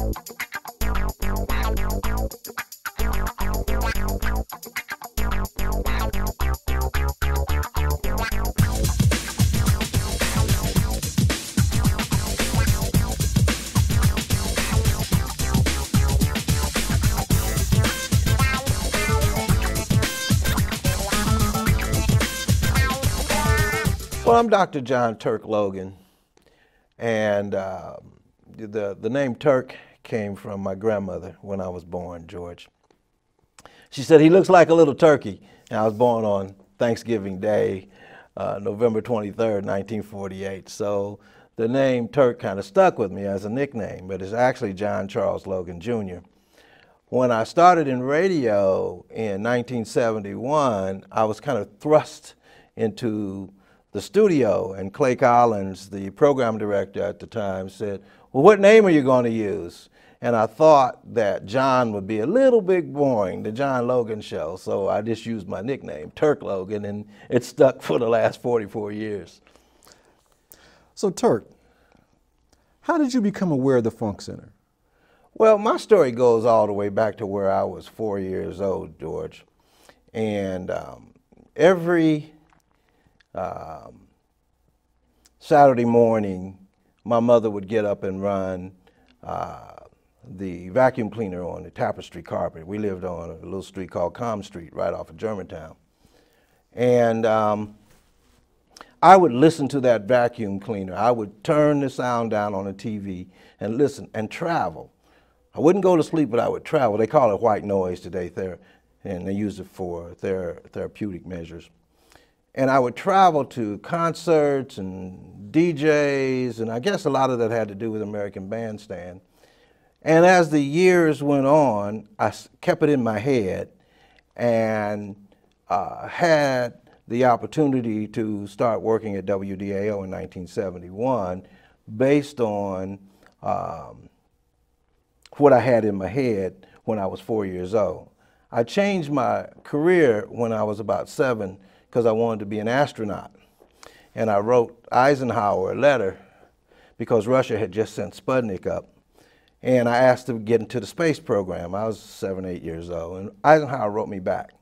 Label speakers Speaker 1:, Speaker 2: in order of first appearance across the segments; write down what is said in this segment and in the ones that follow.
Speaker 1: Well, I'm Dr. John Turk Logan, and the name Turk came from my grandmother when I was born, George. She said, he looks like a little turkey. And I was born on Thanksgiving Day, November 23rd, 1948. So the name Turk kind of stuck with me as a nickname, but it's actually John Charles Logan, Jr. When I started in radio in 1971, I was kind of thrust into the studio, and Clay Collins, the program director at the time, said, well, what name are you going to use? And I thought that John would be a little bit boring, the John Logan Show, so I just used my nickname, Turk Logan, and it stuck for the last 44 years.
Speaker 2: So Turk, how did you become aware of the Funk Center?
Speaker 1: Well, my story goes all the way back to where I was 4 years old, George. And every Saturday morning, my mother would get up and run the vacuum cleaner on the tapestry carpet. We lived on a little street called Com Street right off of Germantown. And I would listen to that vacuum cleaner. I would turn the sound down on the TV and listen and travel. I wouldn't go to sleep, but I would travel. They call it white noise today, and they use it for therapeutic measures. And I would travel to concerts and DJs, and I guess a lot of that had to do with American Bandstand. And as the years went on, I kept it in my head and had the opportunity to start working at WDAO in 1971 based on what I had in my head when I was 4 years old. I changed my career when I was about 7 because I wanted to be an astronaut. And I wrote Eisenhower a letter because Russia had just sent Sputnik up. And I asked to get into the space program. I was 7, 8 years old. And Eisenhower wrote me back.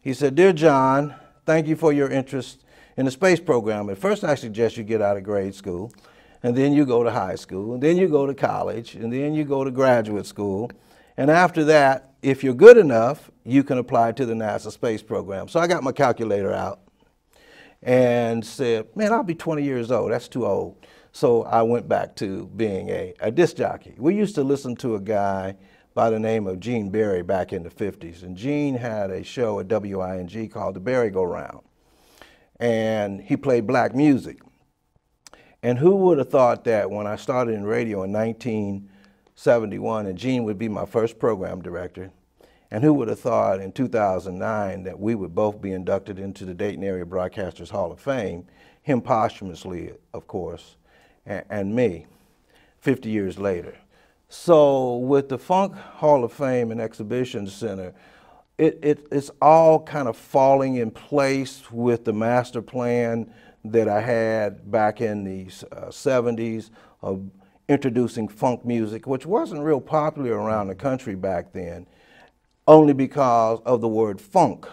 Speaker 1: He said, "Dear John, thank you for your interest in the space program. At first I suggest you get out of grade school, and then you go to high school, and then you go to college, and then you go to graduate school. And after that, if you're good enough, you can apply to the NASA space program." So I got my calculator out and said, man, I'll be 20 years old. That's too old. So I went back to being a disc jockey. We used to listen to a guy by the name of Gene Berry back in the 50s. And Gene had a show at WING called The Berry-Go-Round. And he played black music. And who would have thought that when I started in radio in 1971, and Gene would be my first program director, and who would have thought in 2009 that we would both be inducted into the Dayton Area Broadcasters Hall of Fame, him posthumously, of course, and me, 50 years later. So with the Funk Hall of Fame and Exhibition Center, it's all kind of falling in place with the master plan that I had back in the 70s of introducing funk music, which wasn't real popular around the country back then, only because of the word funk.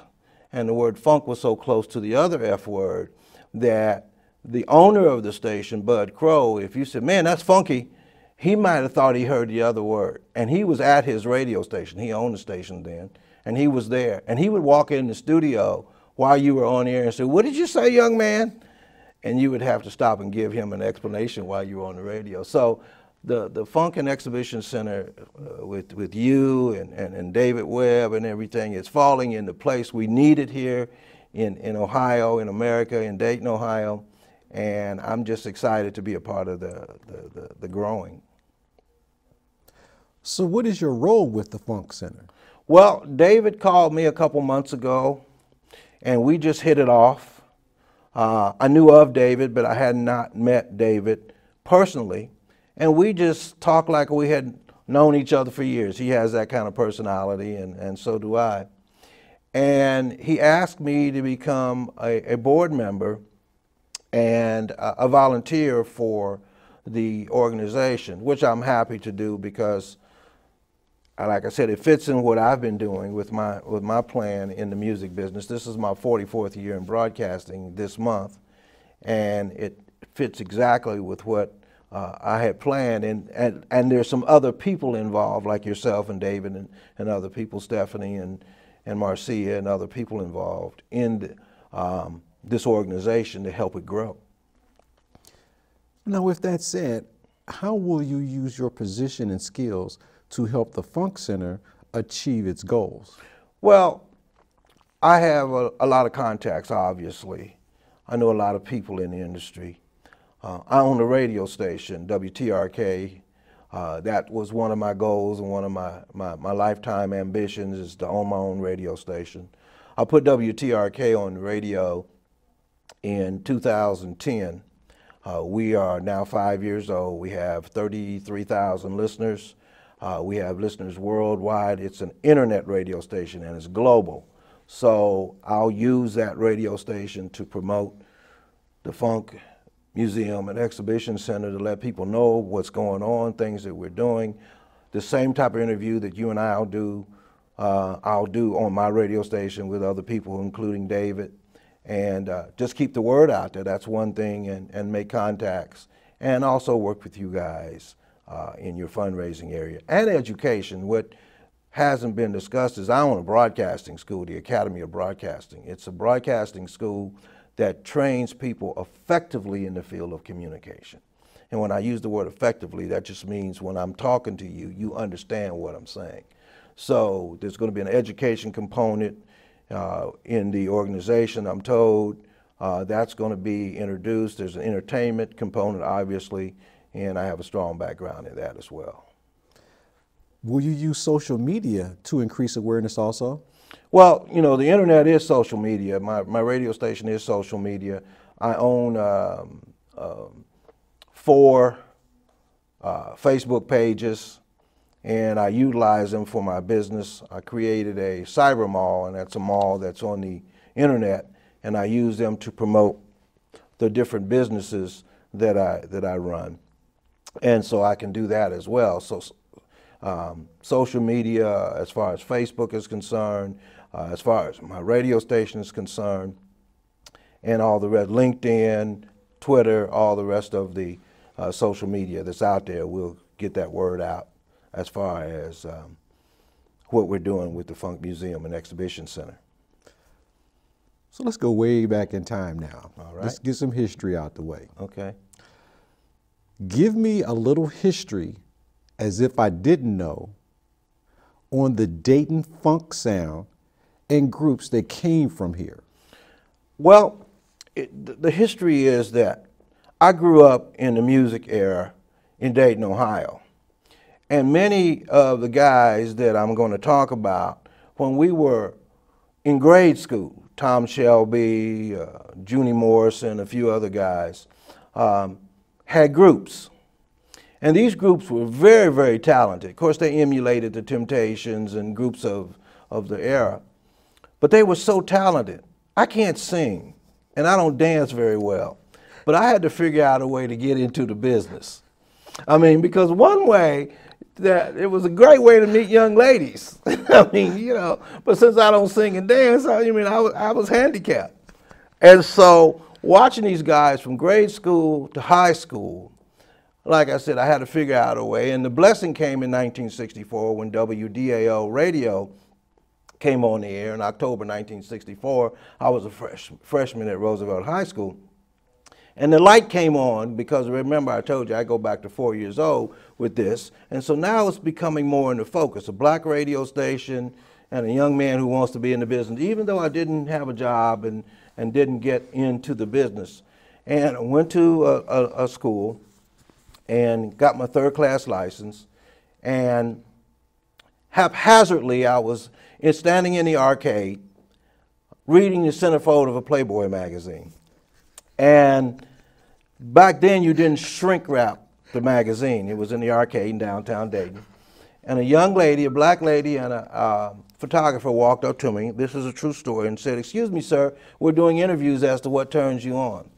Speaker 1: And the word funk was so close to the other F word that the owner of the station, Bud Crow, if you said, man, that's funky, he might have thought he heard the other word. And he was at his radio station. He owned the station then. And he was there. And he would walk in the studio while you were on air and say, what did you say, young man? And you would have to stop and give him an explanation while you were on the radio. So the Funk and Exhibition Center with you and David Webb and everything, it's falling into place. We need it here in Ohio, in America, in Dayton, Ohio. And I'm just excited to be a part of the growing.
Speaker 2: So what is your role with the Funk Center?
Speaker 1: Well, David called me a couple months ago, and we just hit it off. I knew of David, but I had not met David personally. And we just talked like we had known each other for years. He has that kind of personality, and so do I. And he asked me to become a board member and a volunteer for the organization, which I'm happy to do because, like I said, it fits in what I've been doing with my plan in the music business. This is my 44th year in broadcasting this month, and it fits exactly with what I had planned. And there's some other people involved, like yourself and David and other people, Stephanie and Marcia and other people involved in this organization to help it grow.
Speaker 2: Now, with that said, how will you use your position and skills to help the Funk Center achieve its goals?
Speaker 1: Well, I have a lot of contacts, obviously. I know a lot of people in the industry. I own a radio station, WTRK. That was one of my goals and one of my lifetime ambitions, is to own my own radio station. I put WTRK on the radio in 2010. We are now 5 years old. We have 33,000 listeners. We have listeners worldwide. It's an internet radio station and it's global. So I'll use that radio station to promote the Funk Museum and Exhibition Center, to let people know what's going on, things that we're doing. The same type of interview that you and I'll do on my radio station with other people, including David. And just keep the word out there. That's one thing, and make contacts. And also work with you guys in your fundraising area. And education. What hasn't been discussed is I own a broadcasting school, the Academy of Broadcasting. It's a broadcasting school that trains people effectively in the field of communication. And when I use the word effectively, that just means when I'm talking to you, you understand what I'm saying. So there's going to be an education component in the organization, I'm told. That's going to be introduced. There's an entertainment component, obviously, and I have a strong background in that as well.
Speaker 2: Will you use social media to increase awareness also?
Speaker 1: Well, you know, the internet is social media. My radio station is social media. I own 4 Facebook pages, and I utilize them for my business. I created a cyber mall, and that's a mall that's on the internet, and I use them to promote the different businesses that I run. And so I can do that as well. So social media, as far as Facebook is concerned, as far as my radio station is concerned, and all the rest, LinkedIn, Twitter, all the rest of the social media that's out there, we'll get that word out as far as what we're doing with the Funk Museum and Exhibition Center.
Speaker 2: So let's go way back in time now.
Speaker 1: All right.
Speaker 2: Let's get some history out the way.
Speaker 1: Okay.
Speaker 2: Give me a little history, as if I didn't know, on the Dayton funk sound and groups that came from here.
Speaker 1: Well, the history is that I grew up in the music era in Dayton, Ohio. And many of the guys that I'm going to talk about, when we were in grade school, Tom Shelby, Junie Morrison, a few other guys, had groups. And these groups were very, very talented. Of course, they emulated the Temptations and groups of the era. But they were so talented. I can't sing, and I don't dance very well. But I had to figure out a way to get into the business. I mean, because one way, that it was a great way to meet young ladies. I mean, you know, but since I don't sing and dance, I was handicapped. And so watching these guys from grade school to high school, like I said, I had to figure out a way. And the blessing came in 1964 when WDAO radio came on the air in October 1964. I was a freshman at Roosevelt High School. And the light came on because, remember, I told you I go back to 4 years old with this. And so now it's becoming more in the focus. A black radio station and a young man who wants to be in the business, even though I didn't have a job and didn't get into the business. And I went to a school and got my third-class license. And haphazardly, I was standing in the arcade reading the centerfold of a Playboy magazine. And back then, you didn't shrink wrap the magazine. It was in the arcade in downtown Dayton. And a young lady, a black lady, and a photographer walked up to me, this is a true story, and said, "Excuse me, sir, we're doing interviews as to what turns you on."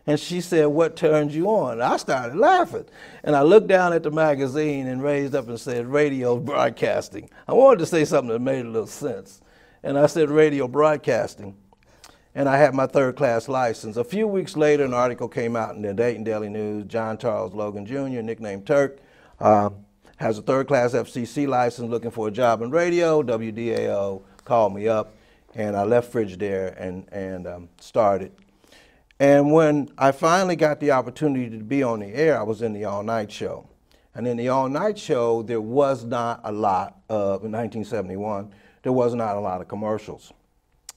Speaker 1: And she said, "What turns you on?" I started laughing. And I looked down at the magazine and raised up and said, "Radio broadcasting." I wanted to say something that made a little sense. And I said, "Radio broadcasting." And I had my third-class license. A few weeks later, an article came out in the Dayton Daily News. John Charles Logan Jr., nicknamed Turk, has a third-class FCC license, looking for a job in radio. WDAO called me up, and I left Frigidaire and started. And when I finally got the opportunity to be on the air, I was in the all-night show. And in the all-night show, there was not a lot of, in 1971, there was not a lot of commercials.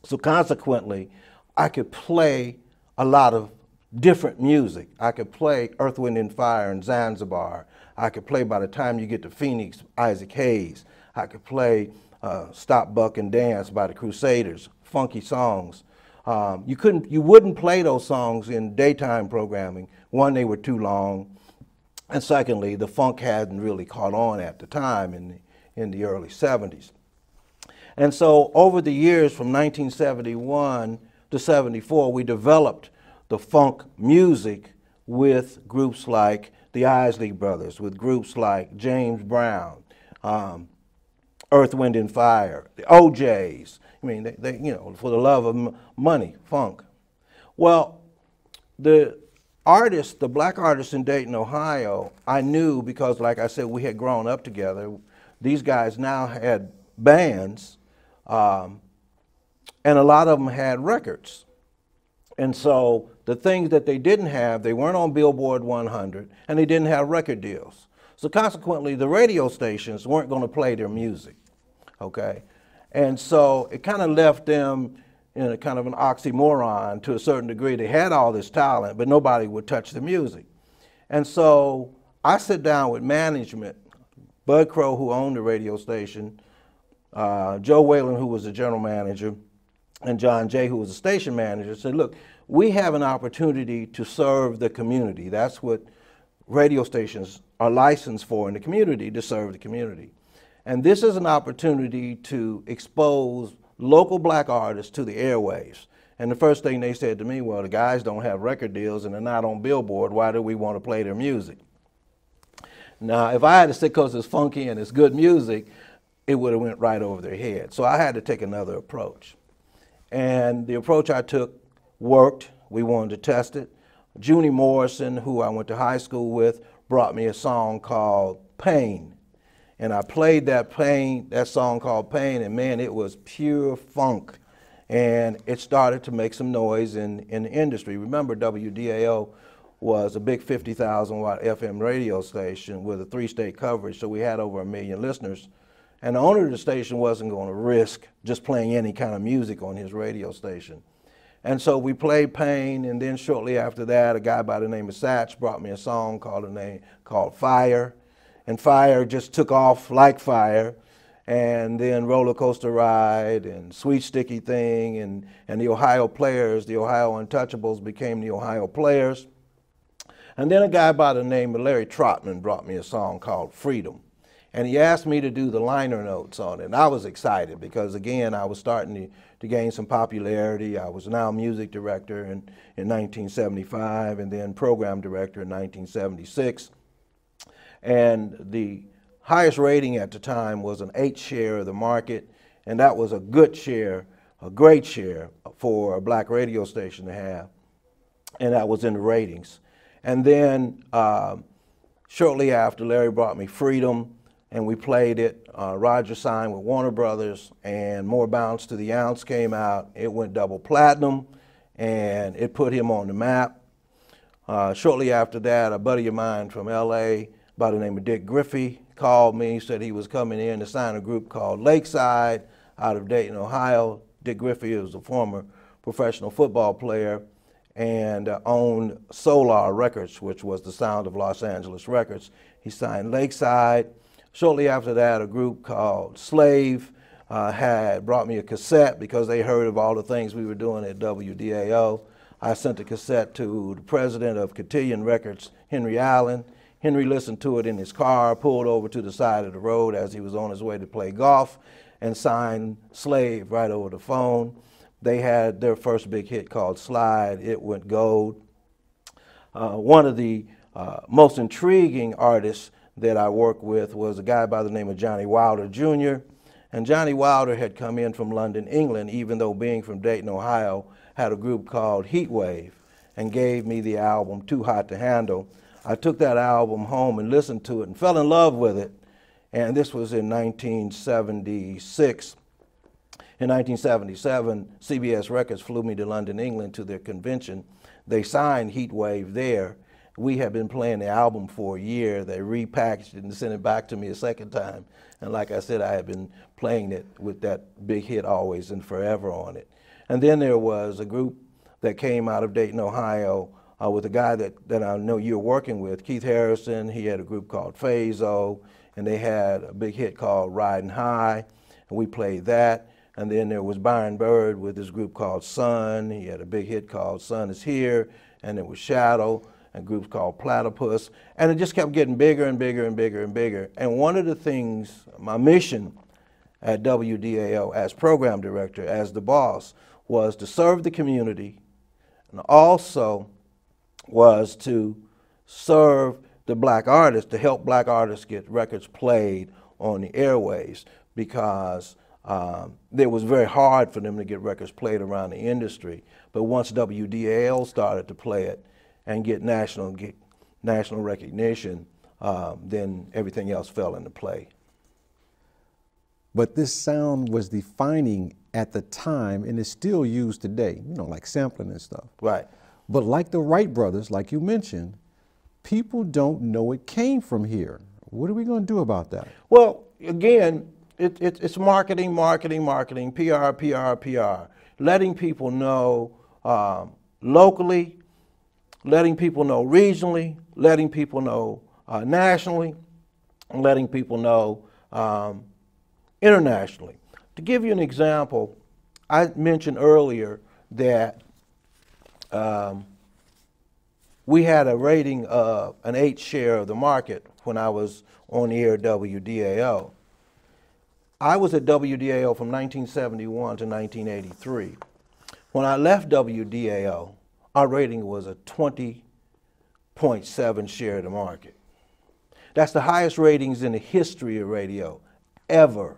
Speaker 1: So consequently, I could play a lot of different music. I could play Earth, Wind and Fire and Zanzibar. I could play, by the time you get to Phoenix, Isaac Hayes. I could play Stop, Buck and Dance by the Crusaders, funky songs. You wouldn't play those songs in daytime programming. One, they were too long. And secondly, the funk hadn't really caught on at the time in the early 70s. And so over the years from 1971 to 74, we developed the funk music with groups like the Isley Brothers, with groups like James Brown, Earth, Wind and Fire, the OJs. I mean, they you know, for the love of money, funk. Well, the artists, the black artists in Dayton, Ohio, I knew because, like I said, we had grown up together. These guys now had bands, and a lot of them had records. And so the things that they didn't have, they weren't on Billboard 100, and they didn't have record deals. So consequently, the radio stations weren't going to play their music, okay? And so it kind of left them in a kind of an oxymoron to a certain degree. They had all this talent, but nobody would touch the music. And so I sit down with management, Bud Crow, who owned the radio station, Joe Whalen, who was the general manager, and John Jay, who was the station manager, said, "Look, we have an opportunity to serve the community. That's what radio stations are licensed for in the community, to serve the community. And this is an opportunity to expose local black artists to the airwaves." And the first thing they said to me, "Well, the guys don't have record deals and they're not on Billboard. Why do we want to play their music?" Now, if I had to say because it's funky and it's good music, it would have went right over their head. So I had to take another approach. And the approach I took worked. We wanted to test it. Junie Morrison, who I went to high school with, brought me a song called Pain. And I played that song called Pain, and man, it was pure funk. And it started to make some noise in the industry. Remember, WDAO was a big 50,000 watt FM radio station with a 3-state coverage, so we had over 1 million listeners. And the owner of the station wasn't going to risk just playing any kind of music on his radio station. And so we played Pain, and then shortly after that, a guy by the name of Satch brought me a song called Fire. And Fire just took off like fire. And then Roller Coaster Ride and Sweet Sticky Thing and the Ohio Players, the Ohio Untouchables became the Ohio Players. And then a guy by the name of Larry Trotman brought me a song called Freedom. And he asked me to do the liner notes on it. And I was excited because, again, I was starting to gain some popularity. I was now music director in 1975 and then program director in 1976. And the highest rating at the time was an 8 share of the market, and that was a good share, a great share for a black radio station to have, and that was in the ratings. And then shortly after, Larry brought me Freedom, and we played it. Roger signed with Warner Brothers, and More Bounce to the Ounce came out. It went double platinum, and it put him on the map. Shortly after that, a buddy of mine from LA by the name of Dick Griffey called me, said he was coming in to sign a group called Lakeside out of Dayton, Ohio. Dick Griffey was a former professional football player and owned Solar Records, which was the sound of Los Angeles Records. He signed Lakeside. Shortly after that, a group called Slave had brought me a cassette because they heard of all the things we were doing at WDAO. I sent the cassette to the president of Cotillion Records, Henry Allen. Henry listened to it in his car, pulled over to the side of the road as he was on his way to play golf, and signed Slave right over the phone. They had their first big hit called Slide. It went gold. One of the most intriguing artists that I worked with was a guy by the name of Johnny Wilder Jr. And Johnny Wilder had come in from London, England, even though being from Dayton, Ohio, had a group called Heat Wave, and gave me the album Too Hot to Handle. I took that album home and listened to it and fell in love with it. And this was in 1976. In 1977, CBS Records flew me to London, England to their convention. They signed Heat Wave there. We had been playing the album for a year. They repackaged it and sent it back to me a second time. And like I said, I had been playing it with that big hit Always and Forever on it. And then there was a group that came out of Dayton, Ohio, with a guy that I know you're working with, Keith Harrison. He had a group called Phaso, and they had a big hit called Riding High, and we played that. And then there was Byron Bird with his group called Sun. He had a big hit called Sun Is Here, and there was Shadow, and groups called Platypus. And it just kept getting bigger and bigger and bigger and bigger. And one of the things, my mission at WDAO as program director, as the boss, was to serve the community, and also was to serve the black artists, to help black artists get records played on the airwaves, because it was very hard for them to get records played around the industry. But once WDAL started to play it and get national recognition, then everything else fell into play.
Speaker 2: But this sound was defining at the time and is still used today, you know, like sampling and stuff.
Speaker 1: Right.
Speaker 2: But like the Wright brothers, like you mentioned, people don't know it came from here. What are we going to do about that?
Speaker 1: Well, again, it's marketing, marketing, marketing, PR, PR, PR. Letting people know locally, letting people know regionally, letting people know nationally, and letting people know internationally. To give you an example, I mentioned earlier that we had a rating of an 8 share of the market when I was on the air at WDAO. I was at WDAO from 1971 to 1983. When I left WDAO, our rating was a 20.7 share of the market. That's the highest ratings in the history of radio, ever.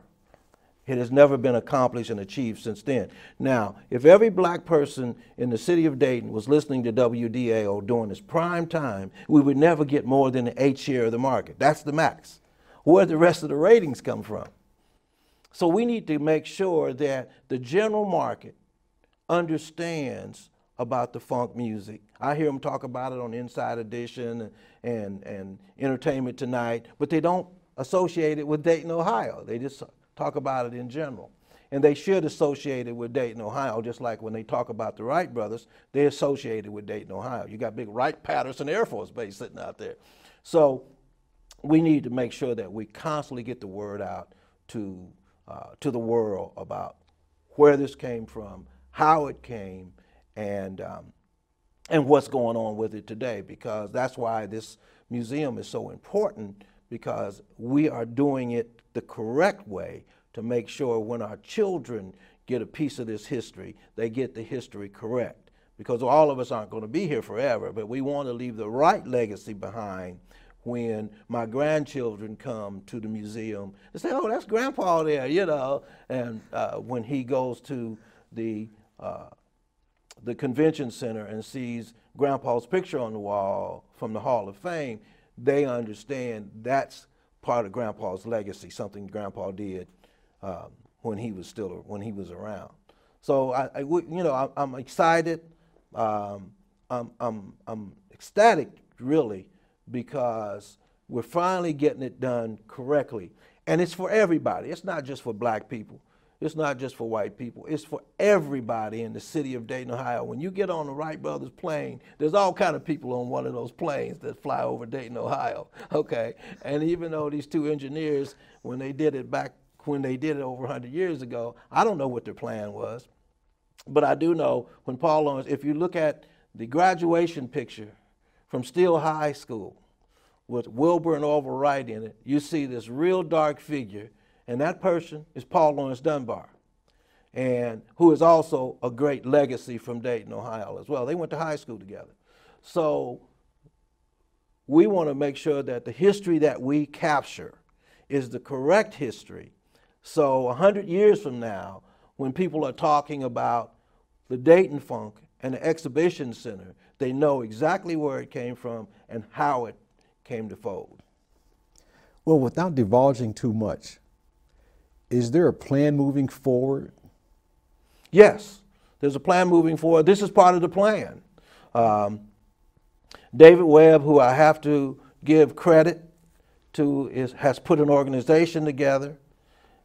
Speaker 1: It has never been accomplished and achieved since then. Now, if every black person in the city of Dayton was listening to WDAO during its prime time, we would never get more than an 8 share of the market. That's the max. Where the rest of the ratings come from? So we need to make sure that the general market understands about the funk music. I hear them talk about it on Inside Edition and Entertainment Tonight, but they don't associate it with Dayton, Ohio. They just talk about it in general. And they should associate it with Dayton, Ohio, just like when they talk about the Wright brothers, they associate it with Dayton, Ohio. You got big Wright-Patterson Air Force Base sitting out there. So we need to make sure that we constantly get the word out to the world about where this came from, how it came, and what's going on with it today, because that's why this museum is so important, because we are doing it the correct way to make sure when our children get a piece of this history, they get the history correct. Because all of us aren't going to be here forever, but we want to leave the right legacy behind when my grandchildren come to the museum and say, oh, that's Grandpa there, you know, and when he goes to the convention center and sees Grandpa's picture on the wall from the Hall of Fame, they understand that's part of Grandpa's legacy, something Grandpa did when he was around. So I'm excited. I'm ecstatic, really, because we're finally getting it done correctly. And it's for everybody. It's not just for black people. It's not just for white people. It's for everybody in the city of Dayton, Ohio. When you get on the Wright brothers plane, there's all kind of people on one of those planes that fly over Dayton, Ohio, okay? And even though these two engineers, when they did it over 100 years ago, I don't know what their plan was. But I do know when Paul Lawrence, if you look at the graduation picture from Steele High School with Wilbur and Orville Wright in it, you see this real dark figure, and that person is Paul Lawrence Dunbar, and who is also a great legacy from Dayton, Ohio as well. They went to high school together. So we want to make sure that the history that we capture is the correct history. So 100 years from now, when people are talking about the Dayton Funk and the Exhibition Center, they know exactly where it came from and how it came to fold.
Speaker 2: Well, without divulging too much, is there a plan moving forward?
Speaker 1: Yes, there's a plan moving forward. This is part of the plan. David Webb, who I have to give credit to, has put an organization together,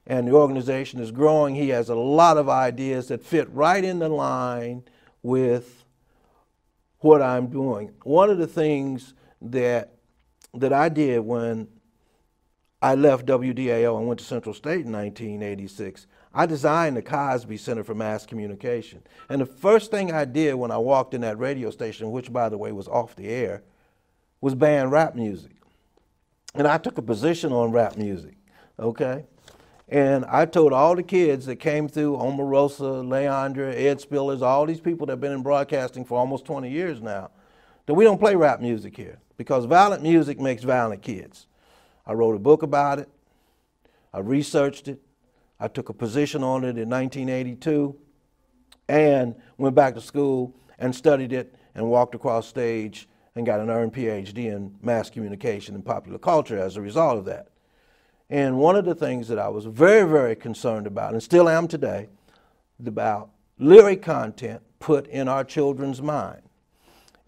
Speaker 1: and the organization is growing. He has a lot of ideas that fit right in the line with what I'm doing. One of the things that I did when I left WDAO and went to Central State in 1986, I designed the Cosby Center for Mass Communication. And the first thing I did when I walked in that radio station, which by the way was off the air, was ban rap music. And I took a position on rap music, okay? And I told all the kids that came through, Omarosa, Leandra, Ed Spillers, all these people that have been in broadcasting for almost 20 years now, that we don't play rap music here because violent music makes violent kids. I wrote a book about it. I researched it. I took a position on it in 1982 and went back to school and studied it and walked across stage and got an earned PhD in mass communication and popular culture as a result of that. And one of the things that I was very, very concerned about, and still am today, about lyric content put in our children's mind.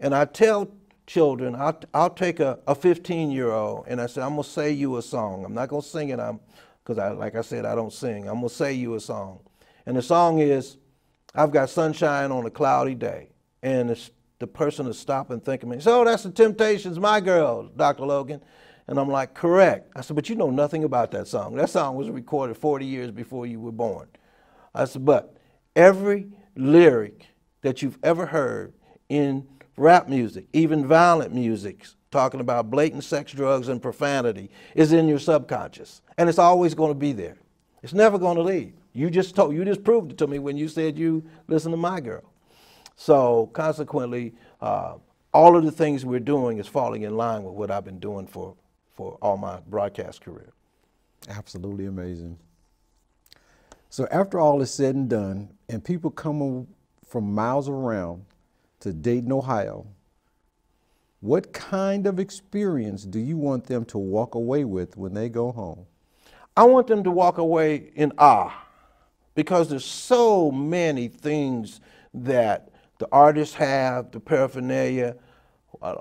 Speaker 1: And I tell children, I'll take a 15-year-old and I say, I'm going to say you a song. I'm not going to sing it because, like I said, I don't sing. I'm going to say you a song. And the song is, I've got sunshine on a cloudy day. And the person will stop and think of me, so that's the Temptations, My Girl, Dr. Logan. And I'm like, correct. I said, but you know nothing about that song. That song was recorded 40 years before you were born. I said, but every lyric that you've ever heard in rap music, even violent music, talking about blatant sex, drugs, and profanity, is in your subconscious. And it's always going to be there. It's never going to leave. You just proved it to me when you said you listen to My Girl. So consequently, all of the things we're doing is falling in line with what I've been doing for all my broadcast career.
Speaker 2: Absolutely amazing. So after all is said and done, and people come from miles around to Dayton, Ohio, what kind of experience do you want them to walk away with when they go home?
Speaker 1: I want them to walk away in awe, because there's so many things that the artists have, the paraphernalia.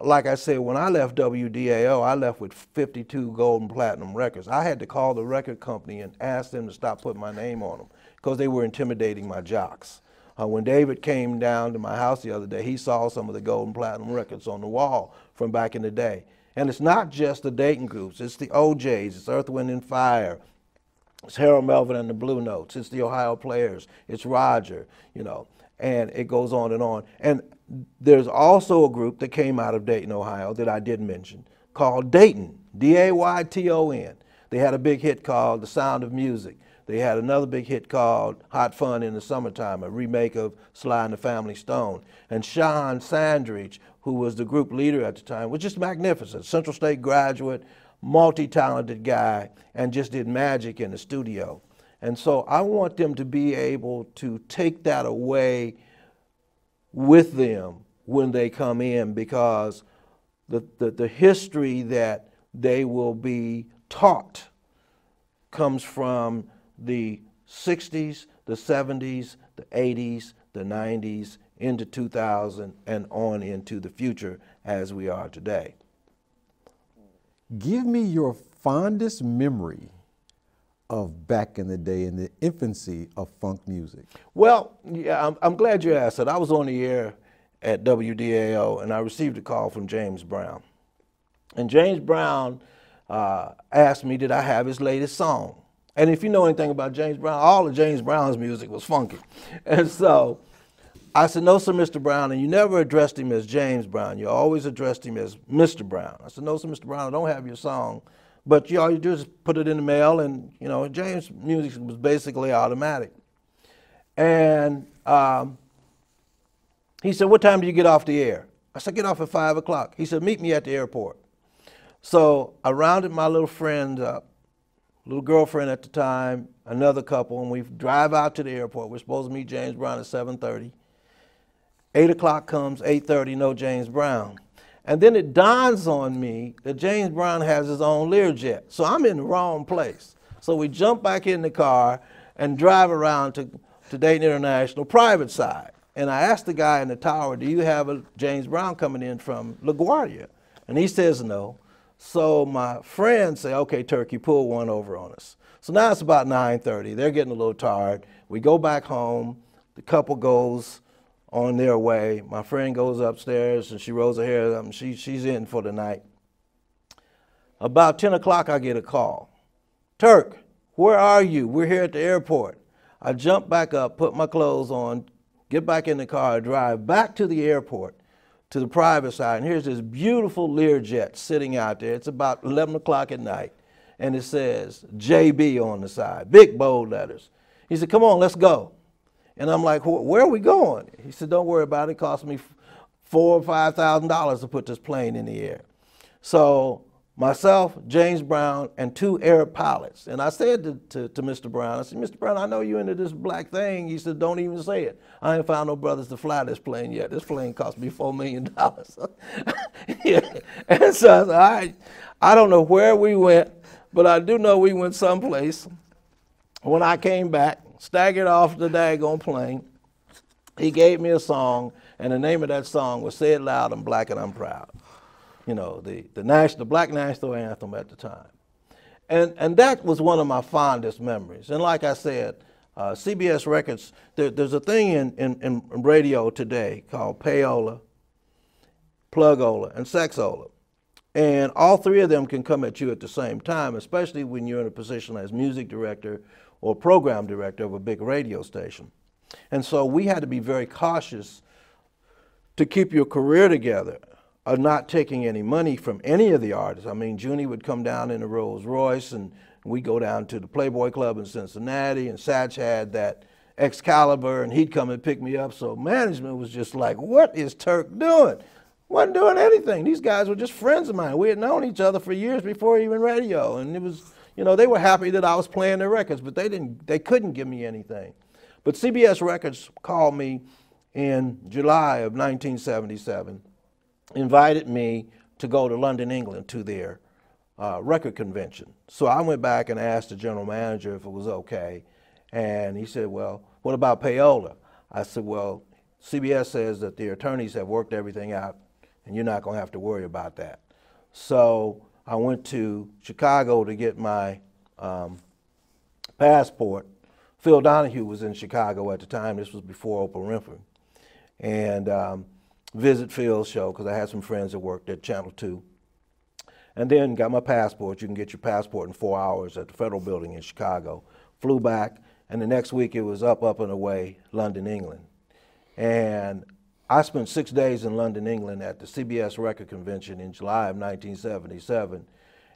Speaker 1: Like I said, when I left WDAO, I left with 52 gold and platinum records. I had to call the record company and ask them to stop putting my name on them because they were intimidating my jocks. When David came down to my house the other day, he saw some of the gold and platinum records on the wall from back in the day. And it's not just the Dayton groups, it's the OJs, it's Earth, Wind and Fire, it's Harold Melvin and the Blue Notes, it's the Ohio Players, it's Roger, you know, and it goes on and on. And there's also a group that came out of Dayton, Ohio that I did mention called Dayton, D-A-Y-T-O-N. They had a big hit called The Sound of Music. They had another big hit called Hot Fun in the Summertime, a remake of Sly and the Family Stone. And Sean Sandridge, who was the group leader at the time, was just magnificent. Central State graduate, multi-talented guy, and just did magic in the studio. And so I want them to be able to take that away with them when they come in, because the history that they will be taught comes from the 60s, the 70s, the 80s, the 90s, into 2000, and on into the future as we are today.
Speaker 2: Give me your fondest memory of back in the day, in the infancy of funk music.
Speaker 1: Well, yeah, I'm glad you asked that. I was on the air at WDAO and I received a call from James Brown. And James Brown asked me, did I have his latest song? And if you know anything about James Brown, all of James Brown's music was funky. And so I said, no, sir, Mr. Brown, and you never addressed him as James Brown. You always addressed him as Mr. Brown. I said, no, sir, Mr. Brown, I don't have your song. But all you do is put it in the mail, and, you know, James' music was basically automatic. And he said, what time do you get off the air? I said, get off at 5 o'clock. He said, meet me at the airport. So I rounded my little friend up, little girlfriend at the time, another couple, and we drive out to the airport. We're supposed to meet James Brown at 7:30. 8 o'clock comes, 8:30, no James Brown. And then it dawns on me that James Brown has his own Learjet. So I'm in the wrong place. So we jump back in the car and drive around to Dayton International private side. And I asked the guy in the tower, do you have a James Brown coming in from LaGuardia? And he says no. So my friends say, okay, Turk, you pull one over on us. So now it's about 9:30. They're getting a little tired. We go back home. The couple goes on their way. My friend goes upstairs and she rolls her hair up and she's in for the night. About 10 o'clock, I get a call. Turk, where are you? We're here at the airport. I jump back up, put my clothes on, get back in the car, drive back to the airport, to the private side, and here's this beautiful Learjet sitting out there. It's about 11 o'clock at night, and it says JB on the side, big bold letters. He said, come on, let's go. And I'm like, where are we going? He said, don't worry about it. It cost me $4,000 or $5,000 to put this plane in the air. So myself, James Brown, and 2 Arab pilots. And I said to Mr. Brown, I said, Mr. Brown, I know you're into this black thing. He said, don't even say it. I ain't found no brothers to fly this plane yet. This plane cost me $4 million. Yeah. And so I said, all right, I don't know where we went, but I do know we went someplace. When I came back, staggered off the daggone plane, he gave me a song, and the name of that song was Say It Loud, I'm Black and I'm Proud. You know, the black national anthem at the time. And that was one of my fondest memories. And like I said, CBS Records, there's a thing in radio today called payola, plugola, and sexola. And all 3 of them can come at you at the same time, especially when you're in a position as music director or program director of a big radio station. And so we had to be very cautious to keep your career together, of not taking any money from any of the artists. I mean, Junie would come down in a Rolls Royce, and we'd go down to the Playboy Club in Cincinnati, and Satch had that Excalibur, and he'd come and pick me up. So management was just like, what is Turk doing? Wasn't doing anything. These guys were just friends of mine. We had known each other for years before even radio, and it was, you know, they were happy that I was playing their records, but they couldn't give me anything. But CBS Records called me in July of 1977, invited me to go to London, England, to their record convention. So I went back and asked the general manager if it was okay, and he said, well, what about payola? I said, well, CBS says that the attorneys have worked everything out, and you're not going to have to worry about that. So I went to Chicago to get my passport. Phil Donahue was in Chicago at the time. This was before Oprah Winfrey. And visit Phil's show, because I had some friends that worked at Channel 2. And then got my passport. You can get your passport in 4 hours at the Federal Building in Chicago. Flew back, and the next week it was up and away, London, England. And I spent 6 days in London, England at the CBS Record Convention in July of 1977.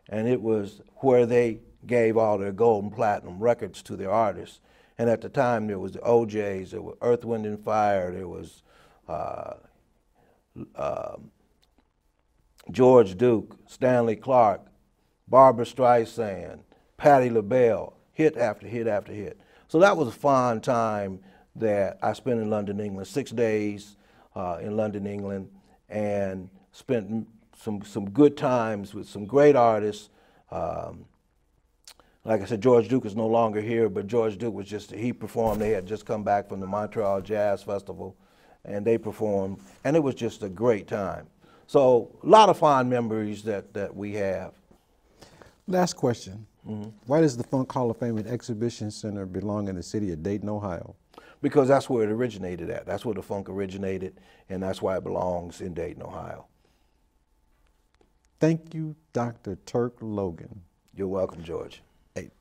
Speaker 1: And it was where they gave all their gold and platinum records to their artists. And at the time there was the OJs, there was Earth, Wind and Fire, there was George Duke, Stanley Clarke, Barbra Streisand, Patti LaBelle, hit after hit after hit. So that was a fun time that I spent in London, England, 6 days in London, England, and spent some good times with some great artists. Like I said, George Duke is no longer here, but George Duke was he performed. They had just come back from the Montreal Jazz Festival, and they performed, and it was just a great time. So a lot of fond memories that we have.
Speaker 2: Last question. Mm-hmm. Why does the Funk Hall of Fame and Exhibition Center belong in the city of Dayton, Ohio?
Speaker 1: Because that's where it originated at. That's where the funk originated, and that's why it belongs in Dayton, Ohio.
Speaker 2: Thank you, Dr. Turk Logan.
Speaker 1: You're welcome, George. Hey.